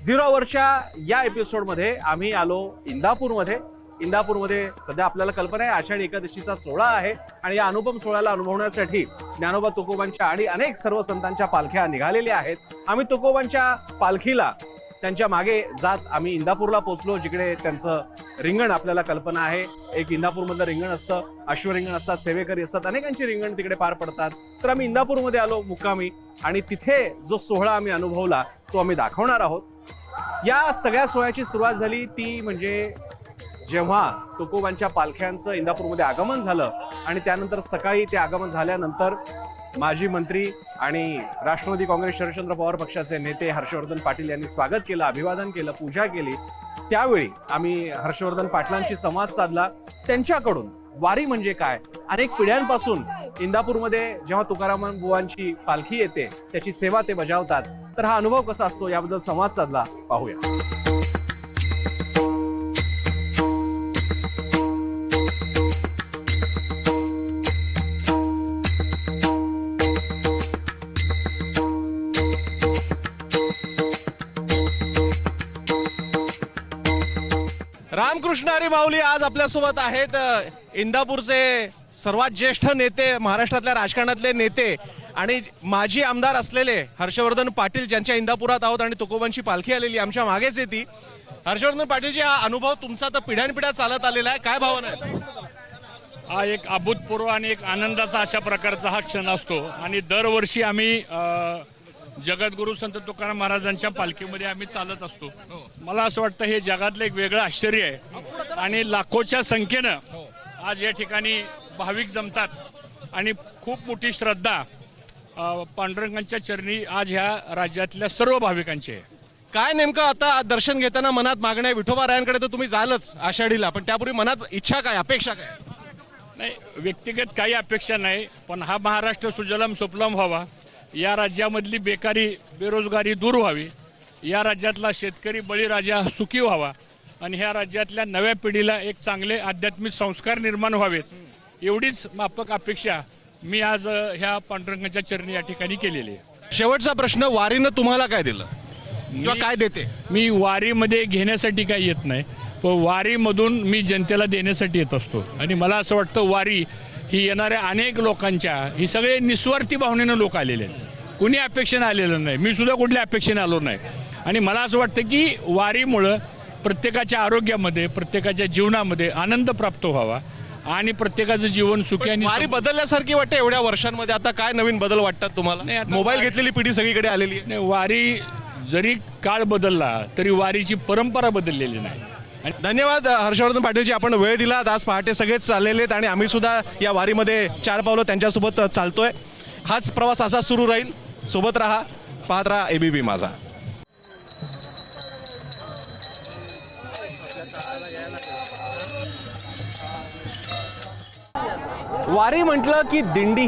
Zero आवरच्या या एपिसोडमध्ये आम्ही आलो इंदापूरमध्ये. इंदापूरमध्ये सध्या आपल्याला कल्पना आहे आषाढी एकादशीचा सोहळा आहे आणि या अनुपम सोहळ्याला अनुभवण्यासाठी ज्ञानोबा तुकोबांच्या आणि अनेक सर्व संतांच्या पालख्या निघालेल्या आहेत. आम्ही तुकोबांच्या पालखीला त्यांच्या मागे जात आम्ही इंदापूरला पोहोचलो, जिकडे त्यांचं रिंगण आपल्याला कल्पना आहे. एक इंदापूरमधलं रिंगण असतं, अश्वरिंगण असतात, सेवेकरी असतात, अनेकांची रिंगण तिकडे पार पडतात. तर आम्ही इंदापूरमध्ये आलो मुक्कामी आणि तिथे जो सोहळा आम्ही अनुभवला तो आम्ही दाखवणार आहोत. या सगळ्या सोहळ्याची सुरुवात झाली ती म्हणजे जेव्हा तुकोबांच्या पालख्यांचं इंदापूरमध्ये आगमन झालं आणि त्यानंतर सकाळी ते आगमन झाल्यानंतर माजी मंत्री आणि राष्ट्रवादी काँग्रेस शरदचंद्र पवार पक्षाचे नेते हर्षवर्धन पाटील यांनी स्वागत केलं, अभिवादन केलं, पूजा केली. त्यावेळी आम्ही हर्षवर्धन पाटलांशी संवाद साधला. त्यांच्याकडून वारी म्हणजे काय, अनेक पिढ्यांपासून इंदापूरमध्ये जेव्हा तुकाराम बुवांची पालखी येते त्याची सेवा ते बजावतात, तर हा अनुभव कसा असतो याबद्दल संवाद साधला. पाहूया. रामकृष्ण हरी माऊली आज आपल्यासोबत आहेत. इंदापूरचे सर्वात ज्येष्ठ नेते, महाराष्ट्रातल्या राजकारणातले नेते आणि माजी आमदार असलेले हर्षवर्धन पाटील, ज्यांच्या इंदापुरात आहोत आणि तुकोबांची पालखी आलेली आमच्या मागेच येते. हर्षवर्धन पाटीलजी, हा अनुभव तुमचा तर पिढ्यानपिढ्या चालत आलेला आहे, काय भावना आहे? हा एक अभूतपूर्व आणि एक आनंदाचा अशा प्रकारचा हा क्षण असतो आणि दरवर्षी आम्ही जगद्गुरु संत तुकाराम महाराजांच्या पालखीमध्ये आम्ही चालत असतो. मला असं वाटतं हे जगातलं एक वेगळं आश्चर्य आहे आणि लाखोच्या संख्येनं आज या ठिकाणी भाविक जमतात आणि खूप मोठी श्रद्धा पांडुरंगांच्या चरणी आज ह्या राज्यातल्या सर्व भाविकांची आहे. काय नेमकं आता दर्शन घेताना मनात मागण्या, विठोबा रायांकडे तर तुम्ही जालच आषाढीला, पण त्यापूर्वी मनात इच्छा काय, अपेक्षा काय? नाही, व्यक्तिगत काही अपेक्षा नाही, पण हा महाराष्ट्र सुजलाम सुफलाम व्हावा, या राज्यामधली बेकारी बेरोजगारी दूर व्हावी, या राज्यातला शेतकरी बळीराजा सुखी व्हावा आणि ह्या राज्यातल्या नव्या पिढीला एक चांगले आध्यात्मिक संस्कार निर्माण व्हावेत, एवढीच माफक अपेक्षा मी आज ह्या पांडुरंगाच्या चरणी या ठिकाणी केलेली आहे. शेवटचा प्रश्न, वारीनं तुम्हाला काय दिलं किंवा काय देते? मी वारीमध्ये घेण्यासाठी काही येत नाही, पण वारीमधून मी जनतेला देण्यासाठी येत असतो आणि मला असं वाटतं वारी ही येणाऱ्या अनेक लोकांच्या, ही सगळे निस्वार्थी भावनेनं लोक आलेले आहेत, कुणी अपेक्षेने आलेलं नाही, मी सुद्धा कुठल्या अपेक्षेने आलो नाही. आणि मला असं वाटतं की वारीमुळं प्रत्येकाच्या आरोग्यामध्ये, प्रत्येकाच्या जीवनामध्ये आनंद प्राप्त व्हावा आणि प्रत्येकाचं जीवन सुखी आणि वारी बदलल्यासारखी वाटते एवढ्या वर्षांमध्ये. आता काय नवीन बदल वाटतात तुम्हाला? नाही, आता मोबाईल घेतलेली पिढी सगळीकडे आलेली आहे. नाही, वारी जरी काळ बदलला तरी वारीची परंपरा बदललेली नाही. धन्यवाद हर्षवर्धन पाटीलजी, आपण वेळ दिलात. आज पहाटे सगळेच चाललेले आहेत आणि आम्ही सुद्धा या वारीमध्ये 4 पावलं त्यांच्यासोबत चालतोय. हाच प्रवास असा सुरू राहील. सोबत राहा, पाहत राहा एबीपी माझा. वारी म्हटलं की दिंडी